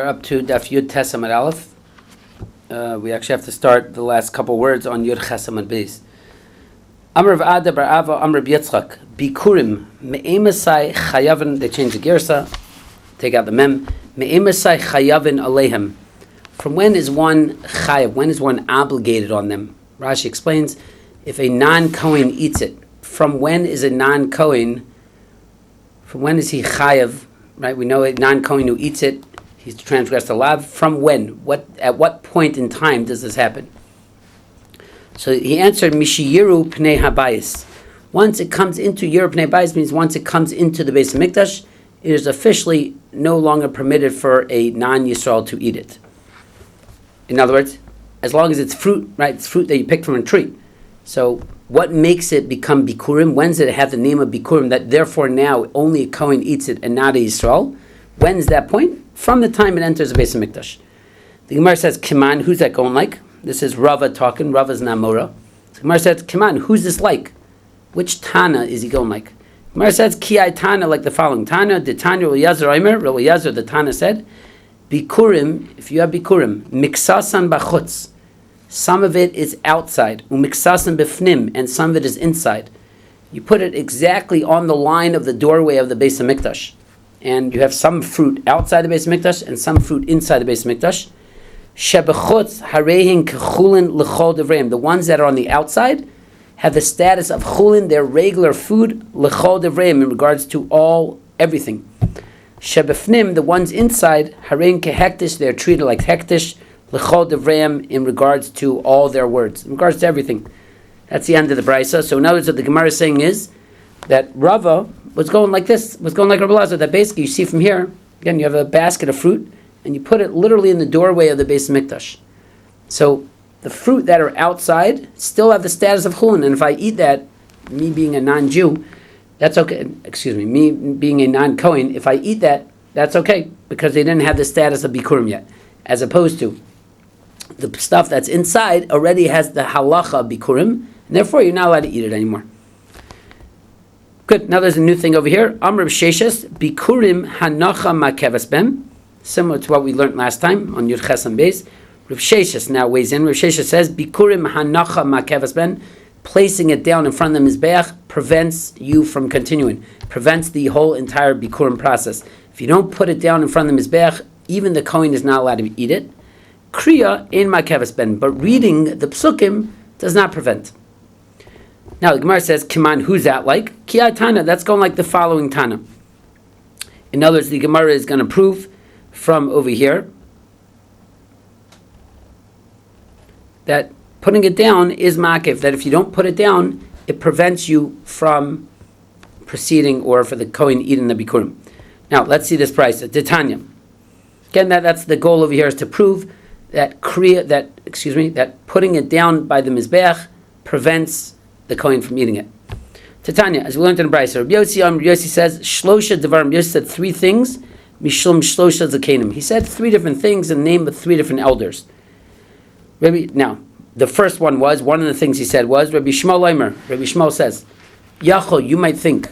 up to Daf Yud Tes Amud Aleph. We actually have to start the last couple words on Yud Ches Amud Beis. Amr Rav Ada bar Ava Amr B'Yitzchak Bikurim Me'emasai Chayavin. They change the girsa, take out the mem. Me'emasai Chayavin Alehem. From when is one chayav? When is one obligated on them? Rashi explains, if a non-Kohen eats it. From when is a non-Kohen? From when is he chayav? Right, we know a non-Kohen who eats it, he's transgressed the law. From when? At what point in time does this happen? So he answered, Mishiyiru pnei habayis. Once it comes into Yiru pnei habayis means once it comes into the Beis Hamikdash, it is officially no longer permitted for a non-Yisrael to eat it. In other words, as long as it's fruit, right? It's fruit that you pick from a tree. So what makes it become Bikurim? When does it have the name of Bikurim that therefore now only a Kohen eats it and not a Yisrael? When's that point? From the time it enters the Beis Hamikdash. The Gemara says, Kiman, who's that going like? This is Rava talking. Rava's Namora. The Gemara says, Kiman, who's this like? Which Tana is he going like? The Gemara says, Ki Tana, like the following. Tana, the Tanya, Eliezer, Omer, Eliezer, the Tana said, Bikurim, if you have Bikurim, Miksasan Bachutz. Some of it is outside, umiksasim bifnim, and some of it is inside. You put it exactly on the line of the doorway of the Beis Hamikdash, and you have some fruit outside the Beis Hamikdash and some fruit inside the Beis Hamikdash. Shebechutz harehin kechulin l'chol devreim. The ones that are on the outside have the status of chulin, their regular food, l'chol devreim, in regards to everything. Shebefnim, the ones inside, harehin kehektish, they're treated like hektish, l'chol devreim, in regards to all their words, in regards to everything. That's the end of the brisa. So in other words, what the Gemara is saying is that Rava was going like this, was going like Rabbi Elazar, that basically you see from here, again, you have a basket of fruit, and you put it literally in the doorway of the Beis Hamikdash. So the fruit that are outside still have the status of chulin, and if I eat that, me being a non-Jew, that's okay. Me being a non-Kohen, if I eat that, that's okay, because they didn't have the status of Bikurim yet, as opposed to the stuff that's inside already has the halacha of Bikurim, and therefore you're not allowed to eat it anymore. Good. Now there's a new thing over here. Amr Sheshes Bikurim Hanacha Makevas Ben, similar to what we learned last time on Yud Ches Amud Beis. Rav Sheshes now weighs in. Rav Sheshes says Bikurim Hanacha Makevas Ben, placing it down in front of the mizbeach prevents you from continuing, prevents the whole entire Bikurim process. If you don't put it down in front of the mizbeach, even the Kohen is not allowed to eat it. Kriya in Makevas Ben, but reading the psukim does not prevent. Now the Gemara says, Kiman, who's that like? Ki Tana, that's going like the following Tana. In other words, the Gemara is going to prove from over here that putting it down is makev, that if you don't put it down, it prevents you from proceeding or for the Kohen eating the Bikurim. Now let's see this price. Titania. Again, that's the goal over here, is to prove that that putting it down by the mizbeach prevents the Kohen from eating it. Titania, as we learned in the Brisa, Rabbi Yossi says, Shlosha Devarim. Yossi said three things, Mishum Shlosha Zakenim. He said three different things in the name of three different elders. Now, the first one of the things he said was, Rabbi Shmuel Leimer. Rabbi Shmuel says, Yachol, you might think,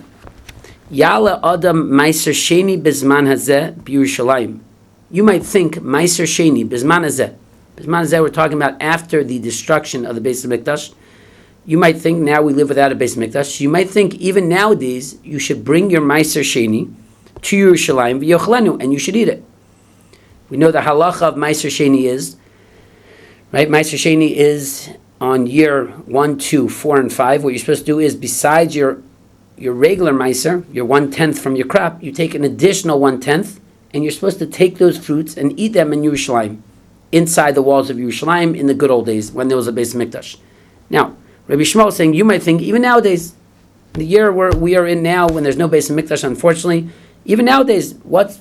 Yala Adam Meiser Sheni Bizman Hazeh B'Yerushalayim. You might think Meiser Sheni Bizman Hazeh. Bizman Hazeh, we're talking about after the destruction of the Beis Hamikdash. You might think now we live without a Beis Hamikdash. You might think even nowadays you should bring your Meiser Sheni to Yerushalayim v'yochlenu, and you should eat it. We know the halacha of Meiser Sheni is, right? Meiser Sheni is on year 1, 2, 4, and 5. What you're supposed to do is, besides your regular Meiser, your 1/10 from your crop, you take an additional 1/10, and you're supposed to take those fruits and eat them in Yerushalayim, inside the walls of Yerushalayim in the good old days when there was a Beis Hamikdash. Now, Rabbi Shmuel is saying, you might think, even nowadays, the year where we are in now, when there's no Beis Hamikdash, unfortunately, even nowadays,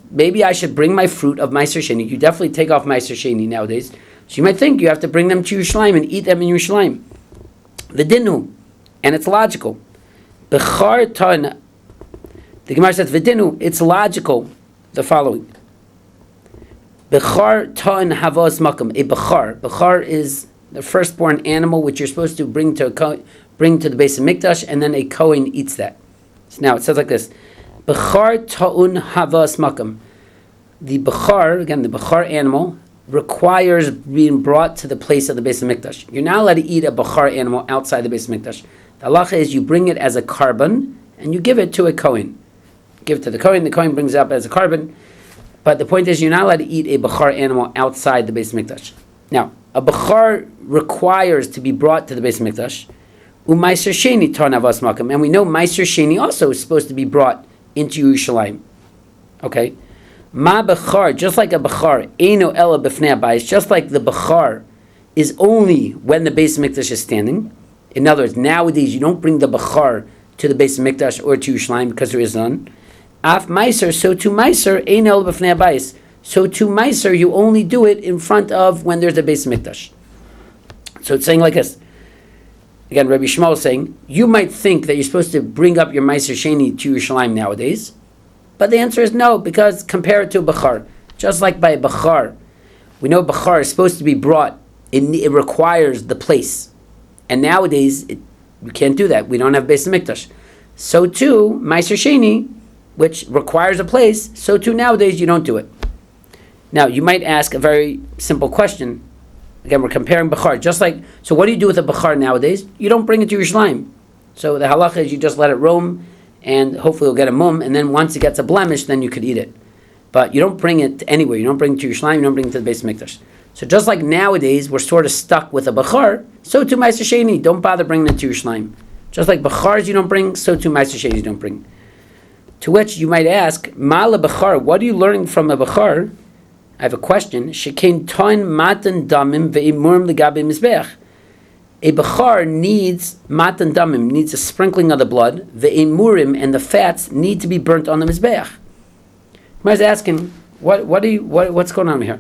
maybe I should bring my fruit of Meiser Sheni. You definitely take off Meiser Sheni nowadays. So you might think you have to bring them to Yerushalayim and eat them in Yerushalayim. V'dinu, and it's logical. Bechar ta'an, the Gemara says, V'dinu, it's logical, the following. Bechar ta'an havos makam, a bechar. Bechar is the firstborn animal which you're supposed to bring to the Beis Hamikdash, and then a Kohen eats that. So now it says like this: Bechar ta'un havas makam. the Bechar, again, the Bechar animal, requires being brought to the place of the Beis HaMikdash. You're not allowed to eat a Bechar animal outside the Beis HaMikdash. The halacha is you bring it as a carbon, and you give it to a Kohen. Give it to the Kohen brings it up as a carbon. But the point is, you're not allowed to eat a Bechar animal outside the Beis HaMikdash. Now, a Bechar requires to be brought to the Beis HaMikdash. U'maiser sheni tarnavas makam. And we know Maiser sheni also is supposed to be brought into Yerushalayim. Okay? Ma Bechar, just like a Bechar, Eino Ela B'fnei Abayis, just like the Bechar is only when the Beis HaMikdash is standing. In other words, nowadays you don't bring the Bechar to the Beis HaMikdash or to Yerushalayim because there is none. Af Maiser, so to Maiser, Eino Ela B'fnei Abayis. So to Maiser, you only do it in front of when there's a Beis HaMikdash. So it's saying like this. Again, Rabbi Shmuel is saying, you might think that you're supposed to bring up your Maiser Sheni to Yerushalayim nowadays, but the answer is no, because compare it to a Bechar. Just like by a Bechar, we know Bechar is supposed to be brought, it requires the place. And nowadays, we can't do that. We don't have Beis HaMikdash. So too, Maiser Sheni, which requires a place, so too nowadays you don't do it. Now, you might ask a very simple question. Again, we're comparing Bechar. Just like, so what do you do with a Bechar nowadays? You don't bring it to Yerushalayim. So the halacha is you just let it roam, and hopefully you'll get a mum, and then once it gets a blemish, then you could eat it. But you don't bring it anywhere. You don't bring it to Yerushalayim, you don't bring it to the Beis HaMikdash. So just like nowadays, we're sort of stuck with a Bechar, so too Maiser Sheni, don't bother bringing it to Yerushalayim. Just like Bechars you don't bring, so too Maiser Sheni you don't bring. To which you might ask, Ma'ala Bechar, what are you learning from a Bechar? I have a question. Shekein toin matan damim ve'imurim legabe mizbeach. A Bechar needs matan damim, needs a sprinkling of the blood. Ve'imurim, and the fats need to be burnt on the mizbeach. I was asking, what's going on here?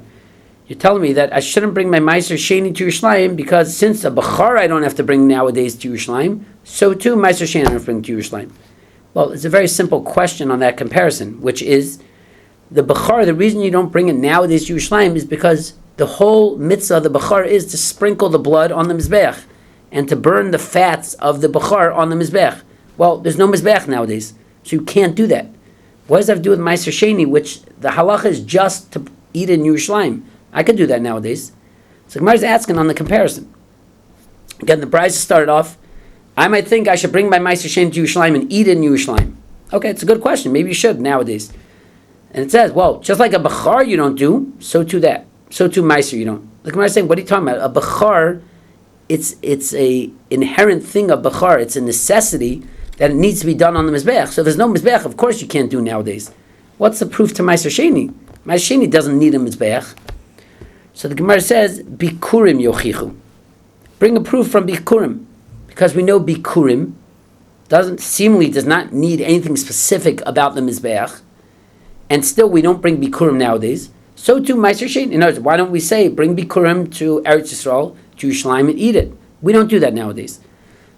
You're telling me that I shouldn't bring my Maiser Sheni to Yerushalayim because since a Bechar I don't have to bring nowadays to Yerushalayim, so too Maiser Sheni I don't have to bring to Yerushalayim. Well, it's a very simple question on that comparison, which is, the Bechar, the reason you don't bring it nowadays to Yerushalayim is because the whole mitzvah of the Bechar is to sprinkle the blood on the Mizbeach and to burn the fats of the Bechar on the Mizbeach. Well, there's no Mizbeach nowadays, so you can't do that. What does that have to do with Maiser Sheni, which the halacha is just to eat in Yerushalayim? I could do that nowadays. So Gemara is asking on the comparison. Again, the Brisa started off, I might think I should bring my Maiser Sheni to Yerushalayim and eat in Yerushalayim. Okay, it's a good question. Maybe you should nowadays. And it says, well, just like a Bechar you don't do, so too that. So too Maiser you don't. The Gemara is saying, what are you talking about? A Bechar, it's a inherent thing of Bechar. It's a necessity that it needs to be done on the Mizbeach. So if there's no Mizbeach, of course you can't do nowadays. What's the proof to Maiser Sheni? Maiser Sheni doesn't need a Mizbeach. So the Gemara says, Bikurim yochichu. Bring a proof from Bikurim. Because we know Bikurim does not need anything specific about the Mizbeach. And still we don't bring Bikurim nowadays. So too Maiser Sheni. In other words, why don't we say, bring Bikurim to Eretz Yisrael, to Yerushalayim, and eat it? We don't do that nowadays.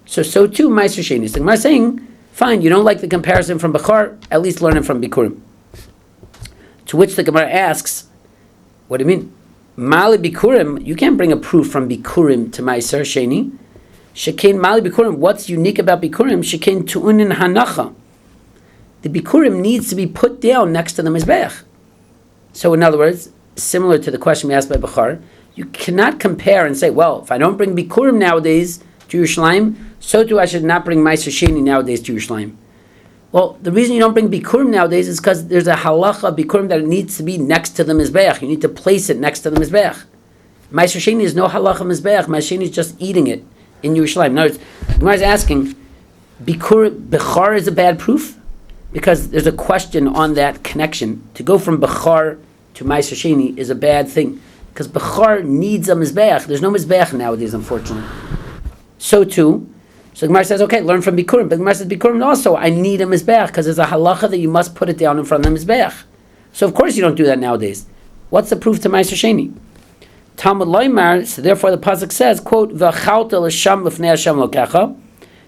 So too Maiser Sheni. So I'm saying, fine, you don't like the comparison from Bechar, at least learn it from Bikurim. To which the Gemara asks, what do you mean? Mali Bikurim, you can't bring a proof from Bikurim to Maiser Sheni. Shekein Mali Bikurim, what's unique about Bikurim? Shekein Tu'unin Hanacha. The Bikurim needs to be put down next to the Mizbeach. So in other words, similar to the question we asked by Bechar, you cannot compare and say, well, if I don't bring Bikurim nowadays to Yerushalayim, so too I should not bring Maiser Sheni nowadays to Yerushalayim. Well, the reason you don't bring Bikurim nowadays is because there's a halacha of Bikurim that it needs to be next to the Mizbeach. You need to place it next to the Mizbeach. Maiser Sheni is no halacha Mizbeach. Maiser Sheni is just eating it in Yerushalayim. In other words, Gemara is asking, Bechar is a bad proof? Because there's a question on that connection. To go from Bechar to Maiser Sheni is a bad thing. Because Bechar needs a Mizbeach. There's no Mizbeach nowadays, unfortunately. So too, so Gemara says, okay, learn from Bikurim. But Gemara says, Bikurim also, I need a Mizbeach, because there's a halacha that you must put it down in front of the Mizbeach. So of course you don't do that nowadays. What's the proof to Maiser Sheni? Talmud Loimar, so therefore the pasuk says, quote, V'achalta l'sham l'fnei Hashem lokecha.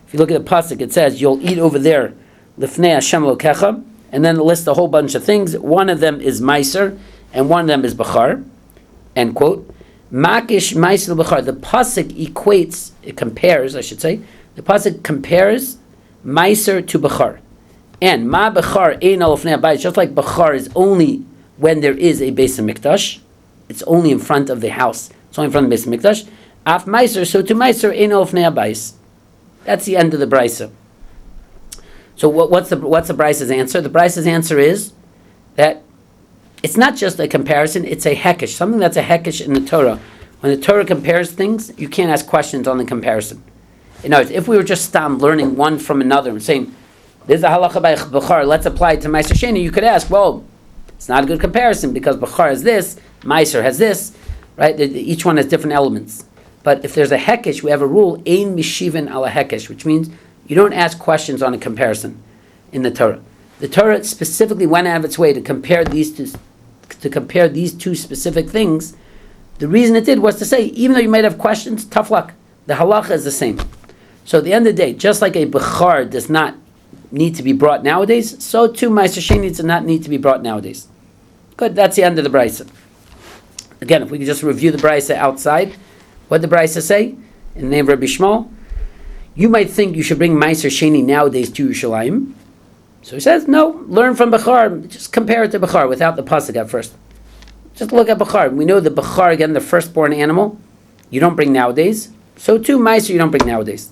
If you look at the pasuk, it says, you'll eat over there l'fnei Hashem lokecha, and then it lists a whole bunch of things. One of them is Maiser, and one of them is Bechar. End quote. Makish Maiser Bechar. The pasuk equates, it compares, I should say, the pasuk compares Maiser to Bechar. And Ma Bechar ein al l'fnei abayis, just like Bechar is only when there is a Beis HaMikdash. It's only in front of the house. It's only in front of the Beis HaMikdash. Af Meiser, so to Meiser, Eino Ofnei HaBais. That's the end of the Brisa. So what's the Brisa's answer? The Brisa's answer is that it's not just a comparison, it's a hekesh. Something that's a hekesh in the Torah. When the Torah compares things, you can't ask questions on the comparison. In other words, if we were just learning one from another and saying, there's a halacha by Bechar, let's apply it to Meiser Sheni, you could ask, well, it's not a good comparison because Bechar has this, Meiser has this, right? Each one has different elements. But if there's a hekesh, we have a rule, ein mishivin ala hekesh, which means you don't ask questions on a comparison in the Torah. The Torah specifically went out of its way to compare these two specific things. The reason it did was to say, even though you might have questions, tough luck. The halacha is the same. So at the end of the day, just like a bechar does not need to be brought nowadays, so too Meiser Sheni does not need to be brought nowadays. Good, that's the end of the Brisa. Again, if we could just review the Brisa outside, what did the Brisa say? In the name of Rabbi Shmuel, you might think you should bring Meiser Sheni nowadays to Yerushalayim. So he says, no, learn from Bechar, just compare it to Bechar without the pasuk at first. Just look at Bechar. We know the Bechar, again, the firstborn animal, you don't bring nowadays. So too, Meiser, you don't bring nowadays.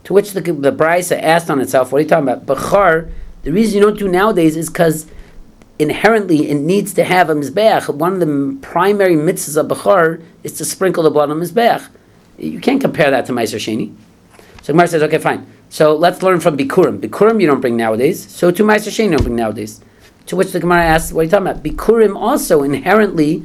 To which the Brisa asked on itself, what are you talking about? Bechar, the reason you don't do nowadays is because inherently it needs to have a Mizbeach. One of the primary mitzvahs of Bechar is to sprinkle the blood on Mizbeach. You can't compare that to Meiser Sheni. So Gemara says, okay, fine. So let's learn from Bikurim. Bikurim you don't bring nowadays. So to Meiser Sheni you don't bring nowadays. To which the Gemara asks, what are you talking about? Bikurim also inherently,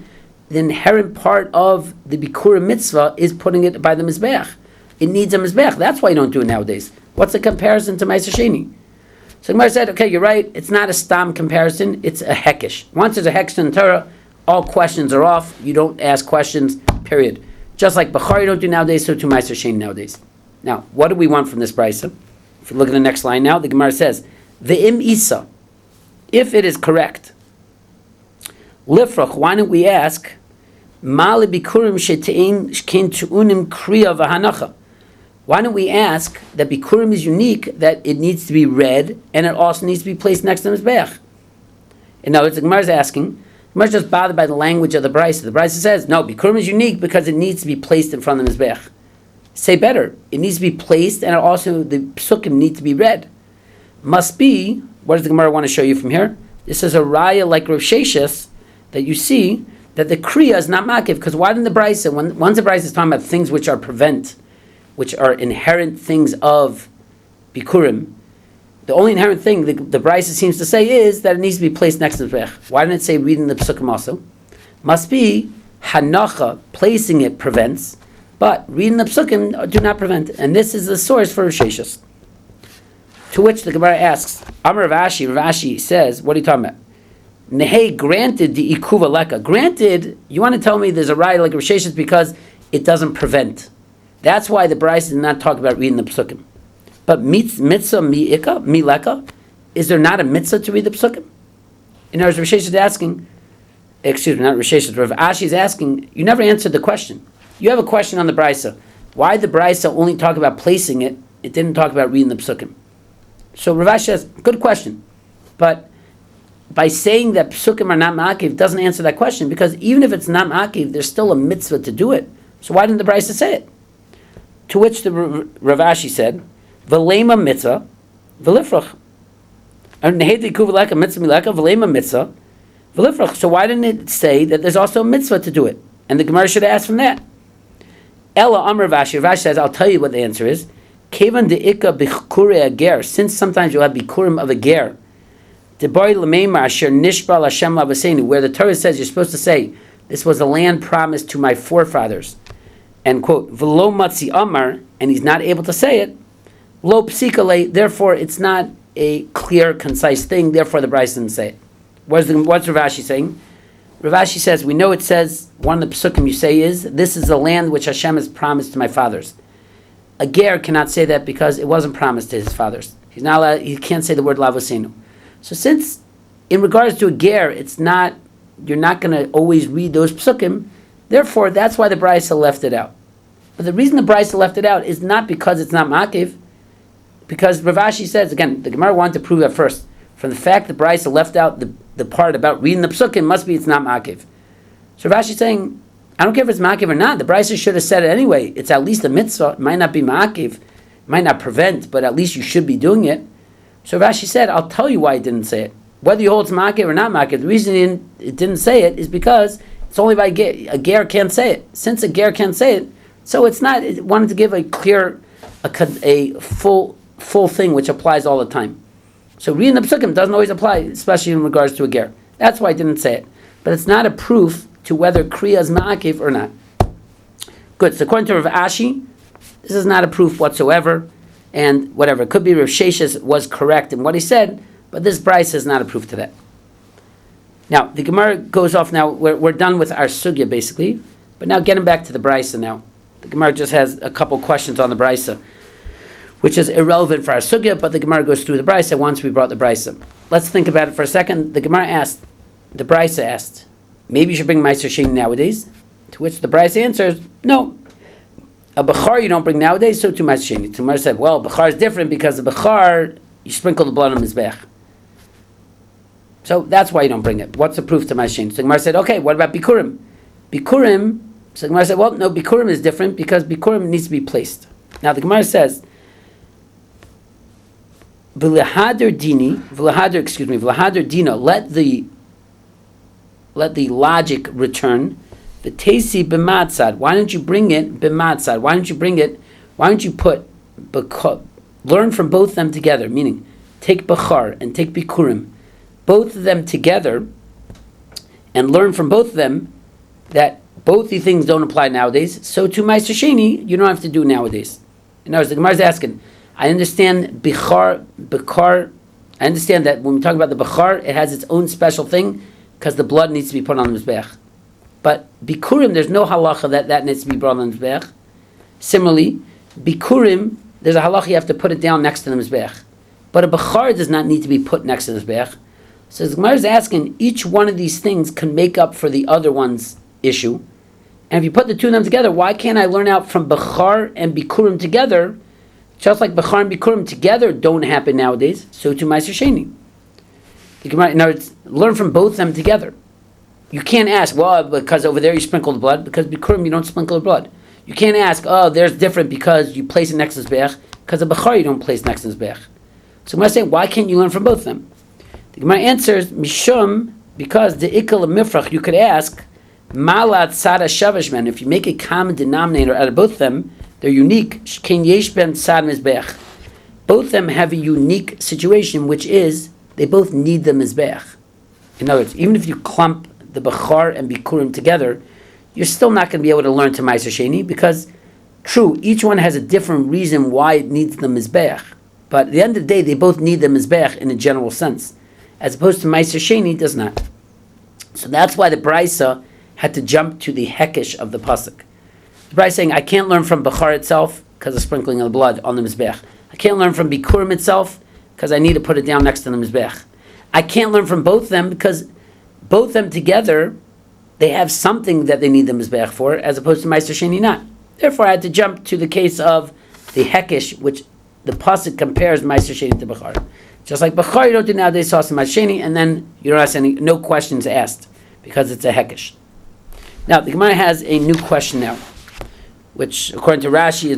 the inherent part of the Bikurim mitzvah is putting it by the Mizbeach. It needs a Mizbeach. That's why you don't do it nowadays. What's the comparison to Meiser Sheni? So Gemara said, okay, you're right. It's not a stam comparison. It's a hekesh. Once there's a hekesh in the Torah, all questions are off. You don't ask questions, period. Just like Bechar you don't do nowadays, so to Meiser Sheni nowadays. Now, what do we want from this Brisa? If you look at the next line now, the Gemara says, Ve'im Isa, if it is correct, Lifrach, why don't we ask, Ma lebikurim shetein ken tu'unim kriya v'hanacha? Why don't we ask that Bikurim is unique, that it needs to be read, and it also needs to be placed next to the Mizbeach? In other words, the Gemara is asking, the Gemara is just bothered by the language of the Brisa. The Brisa says, no, Bikurim is unique because it needs to be placed in front of the Mizbeach. Say better, it needs to be placed, and also the psukim need to be read. Must be, what does the Gemara want to show you from here? This is a raya like Rav Sheshes, that you see that the kriya is not makiv, because why didn't the Brisa, once the Brisa is talking about things which are which are inherent things of Bikurim, the only inherent thing the Brisa seems to say is that it needs to be placed next to the Mizbeach. Why didn't it say reading the psukim also? Must be, hanacha, placing it prevents, but reading the psukim do not prevent it. And this is the source for Rav Sheshes. To which the Gemara asks, Amar Rav Ashi says, what are you talking about? Nehei, granted the ikuva leka. Granted, you want to tell me there's a raya like Rav Sheshes because it doesn't prevent. That's why the Brisa did not talk about reading the psukim. But mitzvah mi leka, is there not a mitzvah to read the psukim? In other words, Rav Sheshes is asking, excuse me, not Rav Sheshes, Rav Ashi is asking, you never answered the question. You have a question on the Brisa. Why did the Brisa only talk about placing it? It didn't talk about reading the psukim. So Rav Ashi says, good question. But by saying that psukim are not ma'akiv doesn't answer that question, because even if it's not ma'akiv, there's still a mitzvah to do it. So why didn't the Brisa say it? To which the Rav Ashi said, V'lema mitzvah, v'lifrach. V'lema mitzvah, v'lifrach. So why didn't it say that there's also a mitzvah to do it? And the Gemara should have asked from that. Ella Amar Rav Ashi. Rav Ashi says, I'll tell you what the answer is. Kevan de'ika b'chkure ager. Since sometimes you'll have bikurim of a ger. De'bari l'meimar asher nishba l'Hashem l'avasenu. Where the Torah says you're supposed to say, this was a land promised to my forefathers. And quote, v'lo matzi amar, and he's not able to say it, lo psikale, therefore it's not a clear, concise thing, therefore the Brisa didn't say it. What's Rav Ashi saying? Rav Ashi says, we know it says, one of the psukim you say is, this is the land which Hashem has promised to my fathers. A ger cannot say that because it wasn't promised to his fathers. He's not allowed, he can't say the word lavosenu. So since, in regards to a ger, it's not, you're not going to always read those psukim, therefore, that's why the Brisa left it out. But the reason the Brisa left it out is not because it's not makiv, because Rav Ashi says, again, the Gemara wanted to prove that first. from the fact that Brisa left out the part about reading the psukim, must be it's not makiv. So Rashi is saying, I don't care if it's makiv or not. The Brisa should have said it anyway. It's at least a mitzvah. It might not be makiv, might not prevent, but at least you should be doing it. So Rashi said, I'll tell you why he didn't say it. Whether you hold it's makiv or not makiv, the reason it didn't say it is because it's only by a ger can't say it. Since a ger can't say it, so it's not. It wanted to give a clear, a full thing which applies all the time. So reading the psukim doesn't always apply, especially in regards to a ger. That's why I didn't say it. But it's not a proof to whether kriya is ma'akiv or not. Good. So according to Rav Ashi, this is not a proof whatsoever, and whatever. It could be Rav Sheshes was correct in what he said, but this Bryce is not a proof to that. Now, the Gemara goes off now. We're done with our sugya, basically. But now getting back to the Bryce now. The Gemara just has a couple questions on the Bryce, which is irrelevant for our sugya, but the Gemara goes through the Bryce once we brought the Bryce. Let's think about it for a second. The Gemara asked, the Bryce asked, maybe you should bring Meiser Sheni nowadays? To which the Bryce answers, no. A Bechar you don't bring nowadays, so too Meiser Sheni. The Gemara said, well, Bechar is different because the Bechar, you sprinkle the blood on Mizbech. So that's why you don't bring it. What's the proof to Meiser Sheni? So the Gemara said, okay, what about Bikurim? Bikurim, so the Gemara said, well, no, Bikurim is different because Bikurim needs to be placed. Now the Gemara says, V'lehadar dina, let the logic return. The tesi b'matzad. Why don't you bring it b'matzad? Why don't you put learn from both of them together? Meaning, take bechar and take bikurim, both of them together, and learn from both of them that both these things don't apply nowadays. So to Meiser Sheni, you don't have to do nowadays. In other words, the Gemara is asking, I understand bechar. I understand that when we talk about the bechar, it has its own special thing because the blood needs to be put on the mizbech. But bikurim, there's no halacha that needs to be brought on the mizbech. Similarly, bikurim, there's a halacha you have to put it down next to the mizbech. But a bechar does not need to be put next to the mizbech. So the Gemara is asking, each one of these things can make up for the other one's issue. And if you put the two of them together, why can't I learn out from bechar and bikurim together? Just like Bechar and Bikurim together don't happen nowadays, so to Meiser Sheni. You can learn from both of them together. You can't ask, well, because over there you sprinkle the blood, because Bikurim you don't sprinkle the blood. You can't ask, oh, there's different because you place it next to Zbech, because of Bechar you don't place next to Zbech. So I'm saying, why can't you learn from both of them? The Gemara answers, Mishum, because the Ikal of Mifrach, you could ask, Malat Sada Shavashman, if you make a common denominator out of both of them, they're unique. Both of them have a unique situation, which is they both need the mizbech. In other words, even if you clump the bechar and bikurim together, you're still not going to be able to learn to Meiser Sheni because, true, each one has a different reason why it needs the mizbech. But at the end of the day, they both need the mizbech in a general sense, as opposed to Meiser Sheni does not. So that's why the Brisa had to jump to the hekesh of the pasuk. The Brisa is saying, I can't learn from Bechar itself because of sprinkling of the blood on the Mizbech. I can't learn from Bikurim itself because I need to put it down next to the Mizbech. I can't learn from both of them because both of them together, they have something that they need the Mizbech for, as opposed to Meiser Sheni not. Therefore, I had to jump to the case of the Hekesh, which the Pasuk compares Meiser Sheni to Bechar. Just like Bechar, you don't do nowadays Sasa Meiser Sheni, and then you don't ask no questions asked because it's a Hekesh. Now, the Gemara has a new question now, which, according to Rashi,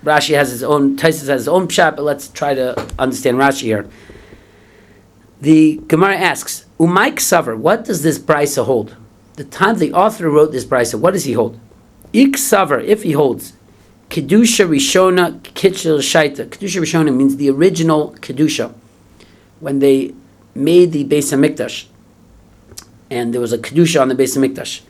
Rashi has his own, Taisus has his own pshat, but let's try to understand Rashi here. The Gemara asks, Umay Ksaver, what does this Brisa hold? The time the author wrote this Brisa, what does he hold? Ik Ksaver, if he holds, Kedusha Rishona Kitchel Shaita. Kedusha Rishona means the original Kedusha. When they made the Beis HaMikdash, and there was a Kedusha on the Beis HaMikdash.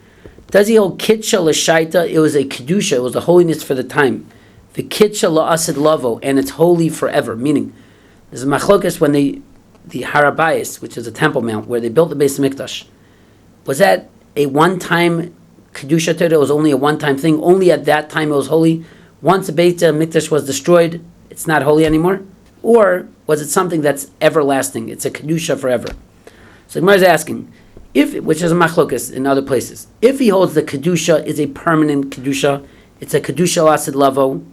Does he hold Kitcha L'Shaita? It was a Kedusha, it was a holiness for the time. The Kitcha La'asid Lavo, and it's holy forever. Meaning, there's a machlokas when the Harabayis, which is a temple mount, where they built the Beis HaMikdash. Was that a one-time Kedusha Torah? It was only a one-time thing. Only at that time it was holy. Once the Beis HaMikdash was destroyed, it's not holy anymore? Or was it something that's everlasting? It's a Kedusha forever. So Gemara is asking, which is a machlokas in other places. If he holds the kedusha is a permanent kedusha, it's a kedusha lasid lavo.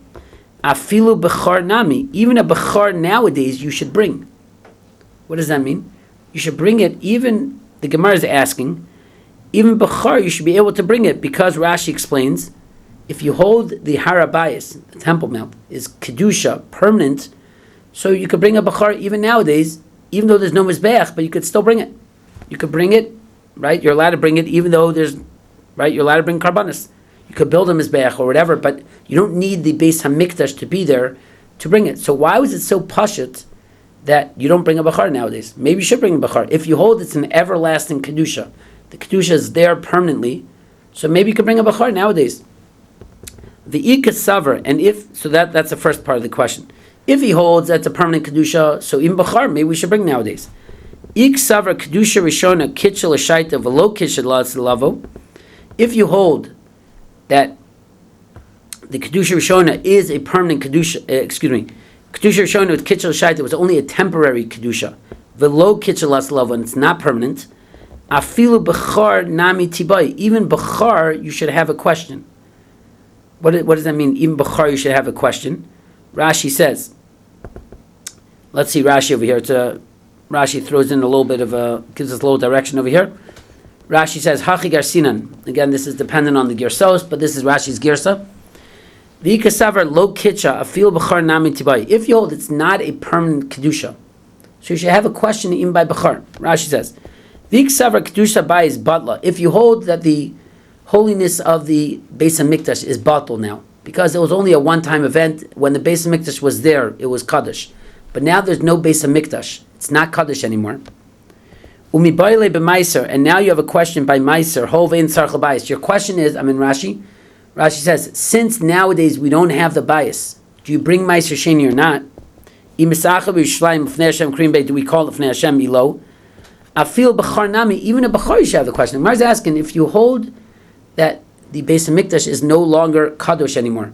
Afilu bechar nami, even a bechar nowadays you should bring. What does that mean? You should bring it, even, the Gemara is asking, even Bechar, you should be able to bring it, because Rashi explains, if you hold the Harabayas, the Temple Mount, is Kedusha, permanent, so you could bring a Bechar even nowadays, even though there's no Mizbeach, but you could still bring it. You could bring it, right? You're allowed to bring it even though there's, right? You're allowed to bring Karbanis. You could build a Mizbeach or whatever, but you don't need the Beis HaMikdash to be there to bring it. So why was it so pashut that you don't bring a Bechar nowadays? Maybe you should bring a Bechar. If you hold it's an everlasting Kedusha, the Kedusha is there permanently, so maybe you could bring a Bechar nowadays. The Ika Savar, and if, so that's the first part of the question. If he holds that's a permanent Kedusha, so in Bechar, maybe we should bring nowadays. Ik Savar Kedusha Rishona Kitchel Shaita Velo Kitchel Lavo. If you hold that the Kedusha Rishona is a permanent Kedusha, Kedusha Rishona with Kitchel Shaita was only a temporary Kedusha. Velo Kitchel Lavo, and it's not permanent. Afilu Bechar Nami Tibai. Even Bechar, you should have a question. What does that mean? Even Bechar, you should have a question. Rashi says, let's see Rashi over here. Rashi throws in a little bit of gives us a little direction over here. Rashi says, Hachi Garsinan. Again, this is dependent on the Girsos, but this is Rashi's Girsa. V'ikasavar lo kitcha afil b'char nami tibai. If you hold it's not a permanent Kedusha, so you should have a question in by Bechar. Rashi says, V'ikasavar Kedusha bai is batla. If you hold that the holiness of the Beis HaMikdash is batal now, because it was only a one-time event. When the Beis HaMikdash was there, it was Kaddish. But now there's no Beis HaMikdash. It's not Kaddish anymore. Umibayle b'maiser, and now you have a question by Maiser, Hovein Sarch L'bayis. Your question is, I'm in Rashi. Rashi says, since nowadays we don't have the bias, do you bring Maiser Sheni or not? Do we call it Fnei Hashem Ilo? Afil b'char nami, even a b'char you should have the question. Mar's asking, if you hold that the Beis HaMikdash is no longer Kadosh anymore,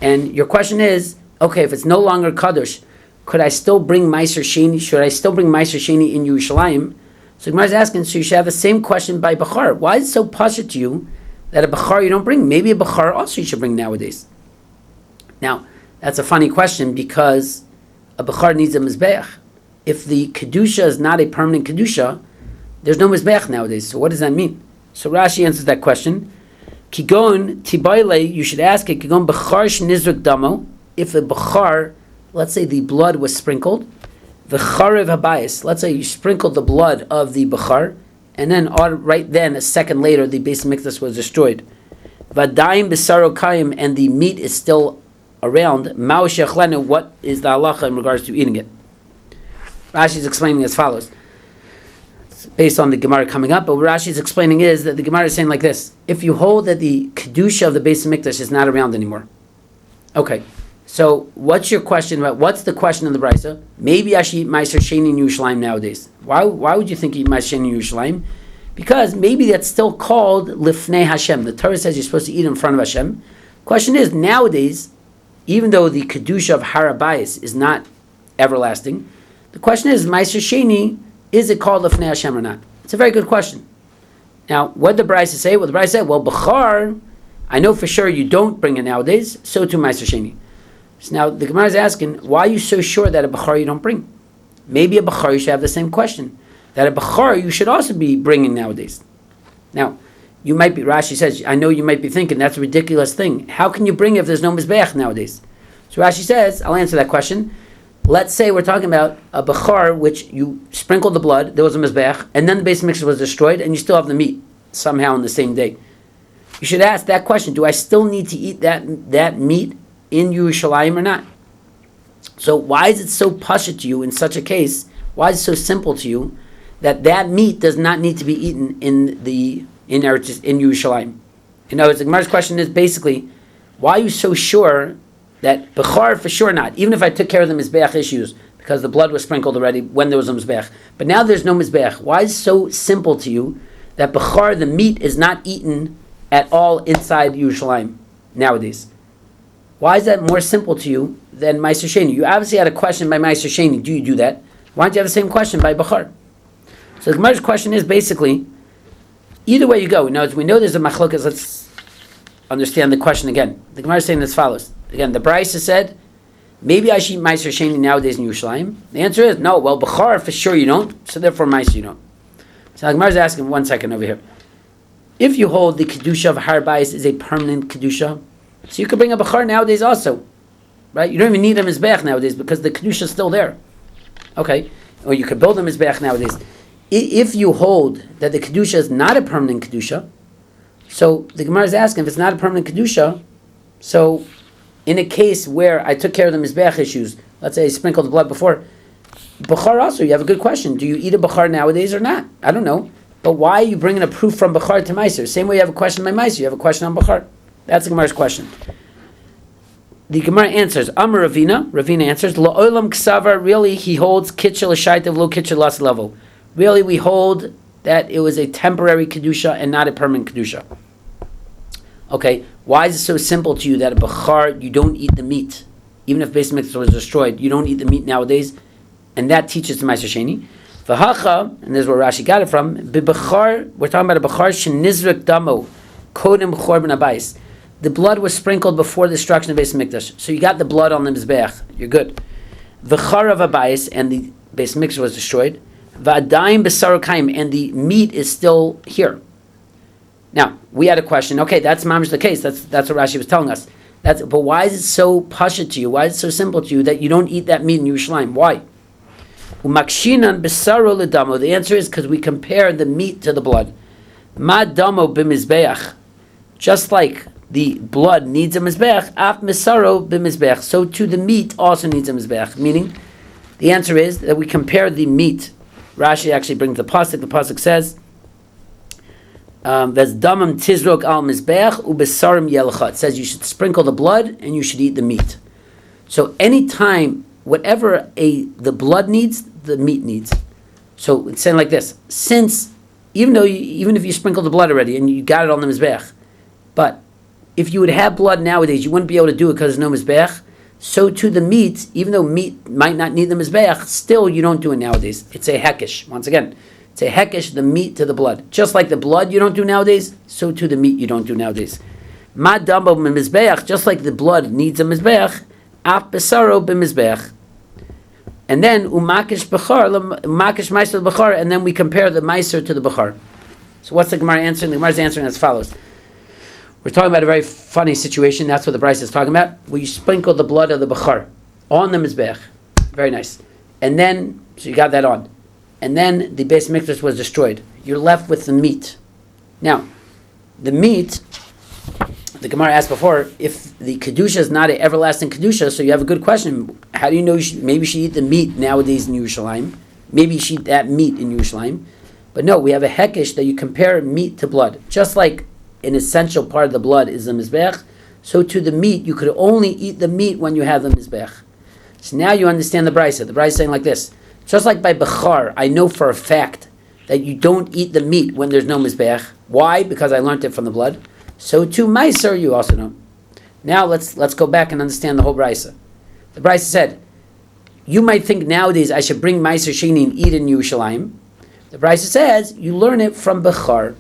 and your question is, okay, if it's no longer Kadosh, could I still bring Meiser Sheni? Should I still bring Meiser Sheni in Yerushalayim? So Gemara is asking, so you should have the same question by Bechar. Why is it so pasha to you that a Bechar you don't bring? Maybe a Bechar also you should bring nowadays. Now, that's a funny question because a Bechar needs a Mizbeach. If the Kedusha is not a permanent Kedusha, there's no Mizbeach nowadays. So what does that mean? So Rashi answers that question. Kigon tibayle, you should ask it. Kigon bechar shnizruk damo. If the bechar, let's say the blood was sprinkled, the charev habayis. Let's say you sprinkled the blood of the bechar, and then right then, a second later, the Beis HaMikdash was destroyed. Vadaim b'saro kayim, and the meat is still around. Mao shechlenu. What is the halacha in regards to eating it? Rashi is explaining as follows. Based on the Gemara coming up, but what Rashi is explaining is that the Gemara is saying like this: if you hold that the Kedusha of the Beis HaMikdash is not around anymore, okay, so what's your question about? What's the question in the Brisa? Maybe I should eat Meiser Sheni in Yerushalayim nowadays. Why would you think you eat Meiser Sheni in Yerushalayim? Because maybe that's still called Lifnei Hashem. The Torah says you're supposed to eat in front of Hashem. Question is, nowadays, even though the Kedusha of Harabayis is not everlasting, the question is, Meiser Sheni, is it called Lefnei Hashem or not? It's a very good question. Now, what did the Brisa say? Well, the Brisa said, well, Bechar, I know for sure you don't bring it nowadays, so too Meiser Sheni. So now the Gemara is asking, why are you so sure that a Bechar you don't bring? Maybe a Bechar you should have the same question. That a Bechar you should also be bringing nowadays. Now, you might be, Rashi says, I know you might be thinking, that's a ridiculous thing. How can you bring it if there's no Mizbeach nowadays? So Rashi says, I'll answer that question. Let's say we're talking about a Bechar, which you sprinkled the blood, there was a Mizbeach, and then the Beis HaMikdash was destroyed, and you still have the meat somehow on the same day. You should ask that question, do I still need to eat that meat in Yerushalayim or not? So why is it so pasha to you in such a case? Why is it so simple to you that meat does not need to be eaten in Yerushalayim? In other words, the Gemara's question is basically, why are you so sure that Bechar for sure not, even if I took care of the Mizbeach issues, because the blood was sprinkled already when there was a Mizbeach, but now there's no Mizbeach. Why is it so simple to you that Bechar, the meat, is not eaten at all inside Yerushalayim nowadays? Why is that more simple to you than Meiser Sheni? You obviously had a question by Meiser Sheni. Do you do that? Why don't you have the same question by Bechar? So the Gemara's question is basically, either way you go. Now, as we know there's a machlokas, let's understand the question again. The Gemara is saying as follows. Again, the Brisa said maybe I should eat Meiser Sheni nowadays in Yerushalayim. The answer is no. Well, Bechar for sure you don't, so therefore Meiser you don't. So Gemara is asking 1 second over here. If you hold the Kedusha of Har Bayis is a permanent Kedusha, so you could bring a Bechar nowadays also, right? You don't even need a Mizbeach nowadays because the Kedusha is still there. Okay, or you could build a Mizbeach nowadays. If you hold that the Kedusha is not a permanent Kedusha, so the Gemara is asking if it's not a permanent Kedusha, so in a case where I took care of the Mizbeach issues, let's say I sprinkled the blood before, Bechar also, you have a good question. Do you eat a Bechar nowadays or not? I don't know. But why are you bringing a proof from Bechar to Meiser? Same way you have a question on Meiser, you have a question on Bechar. That's the Gemara's question. The Gemara answers, Amar Ravina answers, La'olam Ksavar, really he holds Kitchel Shaitav Lo Kitchel Las level. Really we hold that it was a temporary Kedusha and not a permanent Kedusha. Okay, why is it so simple to you that a Bechar, you don't eat the meat? Even if Beis Mikdash was destroyed, you don't eat the meat nowadays, and that teaches the Meiser Sheni. V'hacha, and this is where Rashi got it from, B'Bechar, we're talking about a Bechar shenizrak damo, kodem chorban abayis. The blood was sprinkled before the destruction of Beis Mikdash. So you got the blood on the Mizbeach, you're good. V'char of abayis, and the Beis Mikdash was destroyed. V'adayim b'sarokayim, and the meat is still here. Now, we had a question, okay, that's mamish the case, that's what Rashi was telling us. But why is it so pasha to you, why is it so simple to you that you don't eat that meat in Yerushalayim? Why? Umakshinan besaro ledamo. The answer is because we compare the meat to the blood. Ma damo b'mizbeach. Just like the blood needs a mizbeach, af misaro b'mizbeach. So too the meat also needs a mizbeach. Meaning, the answer is that we compare the meat. Rashi actually brings the pasuk. The pasuk says, "Vez damam tizrok al mizbeach ubesarim yelcha." It says you should sprinkle the blood and you should eat the meat. So anytime whatever the blood needs, the meat needs. So it's saying like this: since even if you sprinkle the blood already and you got it on the mizbeach, but if you would have blood nowadays, you wouldn't be able to do it because there's no mizbeach. So to the meat, even though meat might not need the mizbeach, still you don't do it nowadays. It's a hekesh. Once again, it's a hekesh, the meat to the blood. Just like the blood you don't do nowadays, so to the meat you don't do nowadays. Ma dambo b'mizbeach, just like the blood needs a mizbeach, af besaro b'mizbeach. And then umakish bechar, umakish meiser bechar, and then we compare the meiser to the bechar. So what's the Gemara answering? The Gemara is answering as follows. We're talking about a very funny situation. That's what the Bryce is talking about. Where you sprinkle the blood of the bechar on the mizbech. Very nice. And then, so you got that on. And then the Beis Mikdash was destroyed. You're left with the meat. Now, the meat, the Gemara asked before, if the Kedusha is not an everlasting Kedusha, so you have a good question. How do you know maybe you should eat the meat nowadays in Yerushalayim? Maybe you should eat that meat in Yerushalayim. But no, we have a hekesh that you compare meat to blood. Just like an essential part of the blood is the mizbech, so to the meat, you could only eat the meat when you have the mizbech. So now you understand the Brisa. The Brisa is saying like this: just like by Bechar, I know for a fact that you don't eat the meat when there's no mizbech. Why? Because I learned it from the blood. So to Meiser, you also know. Now let's go back and understand the whole Brisa. The Brisa said, you might think nowadays I should bring Meiser Sheni and eat in Yerushalayim. The Brisa says you learn it from Bechar.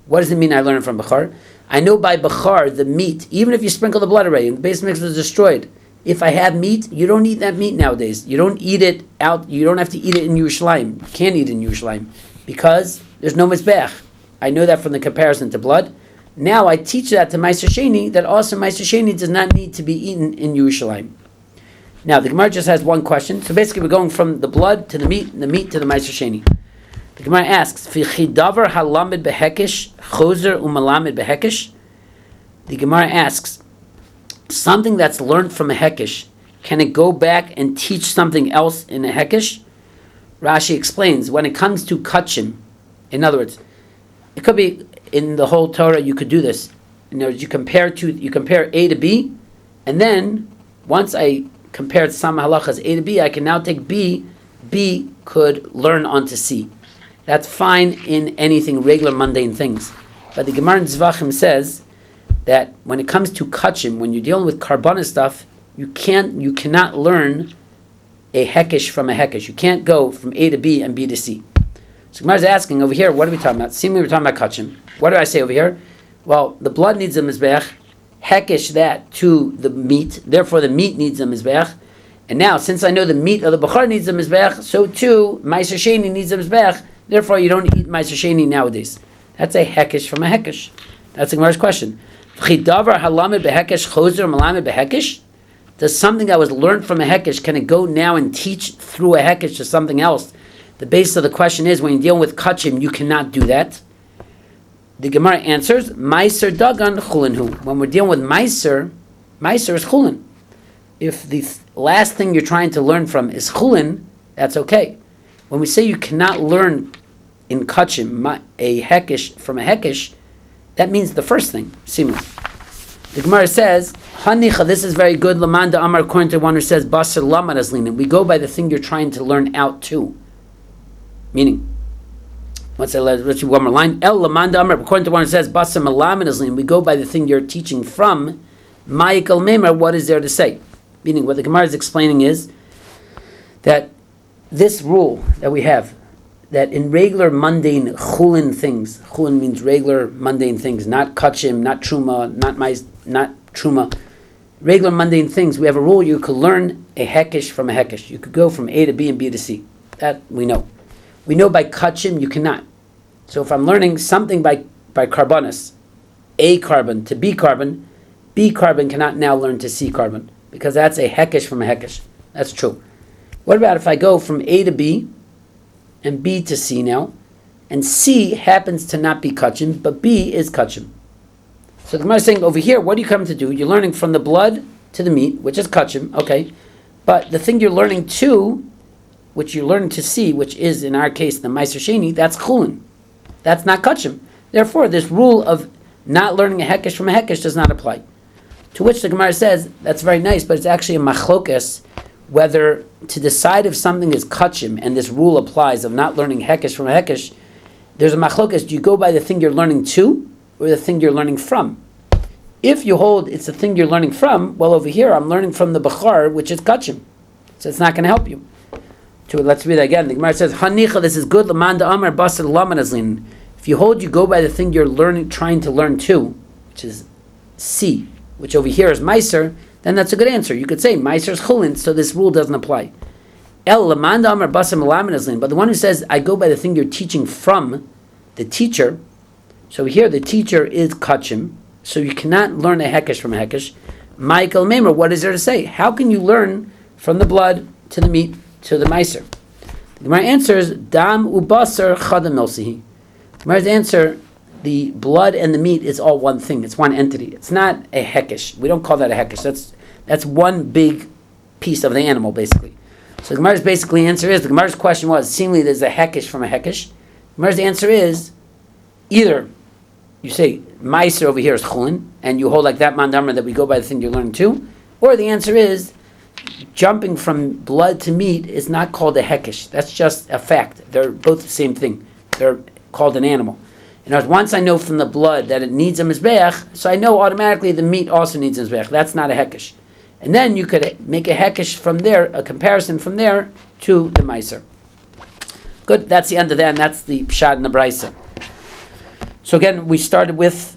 What does it mean I learn it from Bechar? I know by Bechar, the meat, even if you sprinkle the blood already, and the Beis Mikdash was destroyed, if I have meat, you don't eat that meat nowadays. You don't eat it out, you don't have to eat it in Yerushalayim. You can't eat it in Yerushalayim, because there's no Mizbech. I know that from the comparison to blood. Now I teach that to Meiser Sheni, that also Meiser Sheni does not need to be eaten in Yerushalayim. Now the Gemara just has one question. So basically we're going from the blood to the meat, and the meat to the Meiser Sheni. The Gemara asks, "Fichidavar halamid behekish chozer umalamid behekish." The Gemara asks, something that's learned from a hekish, can it go back and teach something else in a hekish? Rashi explains, when it comes to kachim, in other words, it could be in the whole Torah. You could do this. In other words, you compare A to B, and then once I compared some halachas A to B, I can now take B. B could learn onto C. That's fine in anything, regular, mundane things. But the Gemara in Zvachim says that when it comes to kachim, when you're dealing with carbona stuff, you cannot learn a hekesh from a hekesh. You can't go from A to B and B to C. So Gemara is asking over here, what are we talking about? Seemingly we're talking about kachim. What do I say over here? Well, the blood needs a mizbech, hekesh that to the meat, therefore the meat needs a mizbech. And now, since I know the meat of the Bechar needs a Mizbeach, so too, Meiser Sheni needs a Mizbeach. Therefore, you don't eat Meiser Sheni nowadays. That's a Hekesh from a Hekesh. That's the Gemara's question. Does something that was learned from a Hekesh, can it go now and teach through a Hekesh to something else? The base of the question is, when you're dealing with Kachim, you cannot do that. The Gemara answers, Meiser Dagan Chulinhu. When we're dealing with Meiser, Meiser is Chulin. If the last thing you're trying to learn from is Chulin, that's okay. When we say you cannot learn in Kachim a Hekesh from a Hekesh, that means the first thing, seemingly. The Gemara says, Hanicha, this is very good, Lamanda Amar, according to one who says, Basar Lamad Azlinin. We go by the thing you're trying to learn out to. Meaning, let's read one more line. El Lamanda Amar, according to one who says, Basar Malamad Azlinin. We go by the thing you're teaching from. Ma'ikal Memer, what is there to say? Meaning, what the Gemara is explaining is that this rule that we have, that in regular mundane chulin things, chulin means regular mundane things, not kachim, not truma, not truma, regular mundane things, we have a rule you could learn a hekesh from a hekesh. You could go from A to B and B to C. That we know. We know by kachim you cannot. So if I'm learning something by carbonis, A carbon to B carbon cannot now learn to C carbon, because that's a hekesh from a hekesh. That's true. What about if I go from A to B, and B to C now, and C happens to not be kachim, but B is kachim. So the Gemara is saying over here, what are you coming to do? You're learning from the blood to the meat, which is kachim, okay, but the thing you're learning to, which you're learning to see, which is in our case the Meiser Sheni, that's chulin. That's not kachim. Therefore, this rule of not learning a hekesh from a hekesh does not apply. To which the Gemara says, that's very nice, but it's actually a machlokes, whether to decide if something is kachim, and this rule applies of not learning hekesh from a hekesh, there's a machlokas. Do you go by the thing you're learning to, or the thing you're learning from? If you hold it's the thing you're learning from, well, over here I'm learning from the Bechar, which is kachim, so it's not going to help you. Let's read that again. The Gemara says, Hanicha, this is good, Lamanda Amar Basar Lamad Azlin. If you hold, you go by the thing you're trying to learn to, which is C, which over here is Meiser, then that's a good answer. You could say Meiser is chulin, so this rule doesn't apply. El Lamanda Amar Basar Malamad Azlin. But the one who says, I go by the thing you're teaching from the teacher, so here the teacher is kachim, so you cannot learn a hekesh from a hekesh. Michael Maimer, what is there to say? How can you learn from the blood to the meat to the Meiser? The Gemara answers, Dam ubasar chadam milsihi. The Gemara's answer, the blood and the meat is all one thing. It's one entity. It's not a hekesh. We don't call that a hekesh. That's one big piece of the animal, basically. So the Gemara's basically answer is, the Gemara's question was, seemingly there's a hekesh from a hekesh. The Gemara's answer is, either you say, Meiser over here is chulin, and you hold like that mandamra that we go by the thing you're learning to, or the answer is, jumping from blood to meat is not called a hekesh. That's just a fact. They're both the same thing. They're called an animal. In other words, once I know from the blood that it needs a mizbeach, so I know automatically the meat also needs a mizbeach. That's not a hekesh. And then you could make a hekesh from there, a comparison from there to the meiser. Good, that's the end of that, and that's the pshat in the brisa. So again, we started with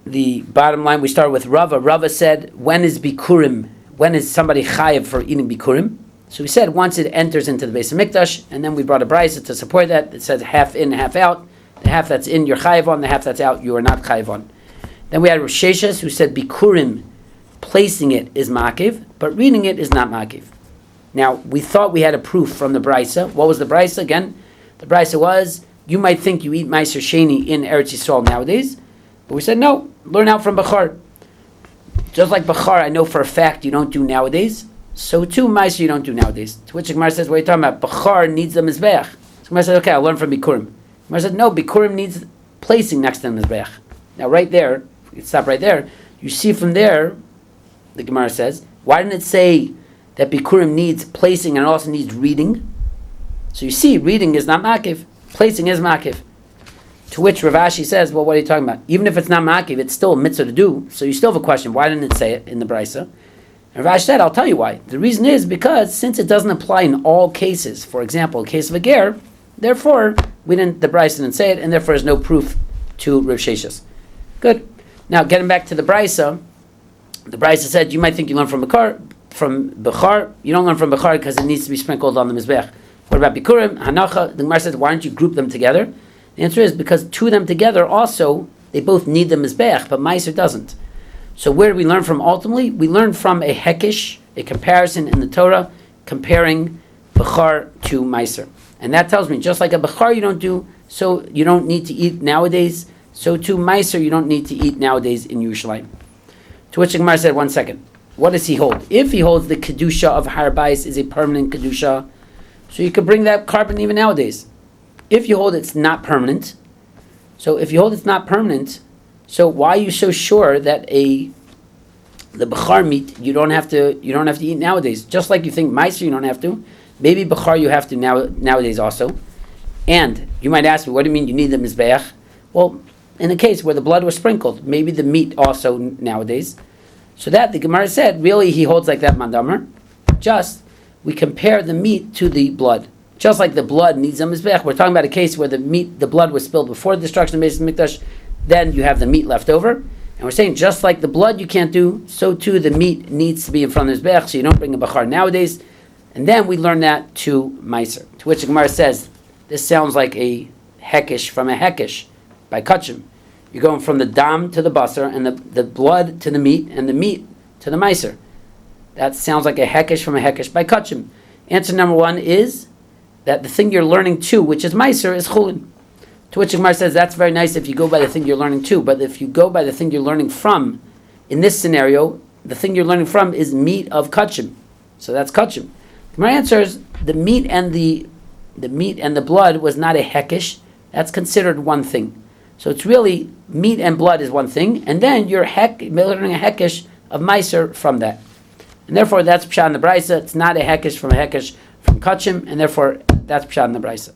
the bottom line. We started with Rava. Rava said, when is bikurim? When is somebody chayiv for eating bikurim? So we said once it enters into the Beis Hamikdash, and then we brought a brisa to support that. It says half in, half out. The half that's in, you're chayiv on. The half that's out, you are not chayiv on. Then we had Rosh Sheshes, who said bikurim, placing it is makiv, but reading it is not makiv. Now, we thought we had a proof from the brisa. What was the brisa? Again, the brisa was, you might think you eat Meiser Sheni in Eretz Yisrael nowadays, but we said no, learn out from Bechar. Just like Bechar, I know for a fact you don't do nowadays, so too Meiser you don't do nowadays. To which the Gemara says, what are you talking about? Bechar needs the Mizbeach. So the Gemara said, okay, I'll learn from Bikurim. The Gemara said, no, Bikurim needs placing next to the Mizbeach. Now right there, we can stop right there, you see from there, the Gemara says, why didn't it say that Bikurim needs placing and also needs reading? So you see, reading is not makiv, placing is makiv. To which Rav Ashi says, well, what are you talking about? Even if it's not makiv, it's still a mitzvah to do, so you still have a question. Why didn't it say it in the brisa? And Rav Ashi said, I'll tell you why. The reason is because since it doesn't apply in all cases, for example, in case of a ger, therefore, the brisa didn't say it, and therefore there's no proof to Rav Sheshes. Good. Now, getting back to the brisa said, you might think you learn from Bechar. from Bechar. You don't learn from Bechar because it needs to be sprinkled on the Mizbech. What about Bikurim, Hanacha? The Gemara says, why don't you group them together? The answer is because two of them together also, they both need the Mizbech, but Meiser doesn't. So where do we learn from ultimately? We learn from a Hekish, a comparison in the Torah, comparing Bechar to Meiser. And that tells me, just like a Bechar you don't do, so you don't need to eat nowadays, so too Meiser you don't need to eat nowadays in Yerushalayim. To which the Gemara said, 1 second, what does he hold? If he holds the Kedusha of Har Bayis is a permanent Kedusha, so you could bring that carbon even nowadays. If you hold it's not permanent, so if you hold it's not permanent, so why are you so sure that the Bechar meat you don't have to eat nowadays? Just like you think Meiser you don't have to, maybe Bechar you have to nowadays also. And you might ask me, what do you mean you need the Mizbeach? Well, in the case where the blood was sprinkled, maybe the meat also nowadays. So that the Gemara said, really he holds like that Mandamer. Just we compare the meat to the blood. Just like the blood needs a Mizbeach, we're talking about a case where the blood was spilled before the destruction of the Beis Mikdash, then you have the meat left over. And we're saying just like the blood you can't do, so too the meat needs to be in front of the Mizbeach, so you don't bring a Bechar nowadays. And then we learn that to Meiser. To which the Gemara says, this sounds like a Hekish from a Hekish by Kachim. You're going from the dam to the basar, and the blood to the meat, and the meat to the Meiser. That sounds like a Hekish from a Hekish by Kachim. Answer number 1 is that the thing you're learning to, which is Meiser, is Chulin. To which the Gemara says, that's very nice if you go by the thing you're learning to, but if you go by the thing you're learning from, in this scenario, the thing you're learning from is meat of Kachim. So that's Kachim. My answer is the meat and the blood was not a Hekish. That's considered one thing. So it's really meat and blood is one thing, and then you're learning a Hekish of Meiser from that. And therefore that's Pshat in the Brisa. It's not a Hekish from a Hekish from Kachim, and therefore that's Pshat in the Brisa.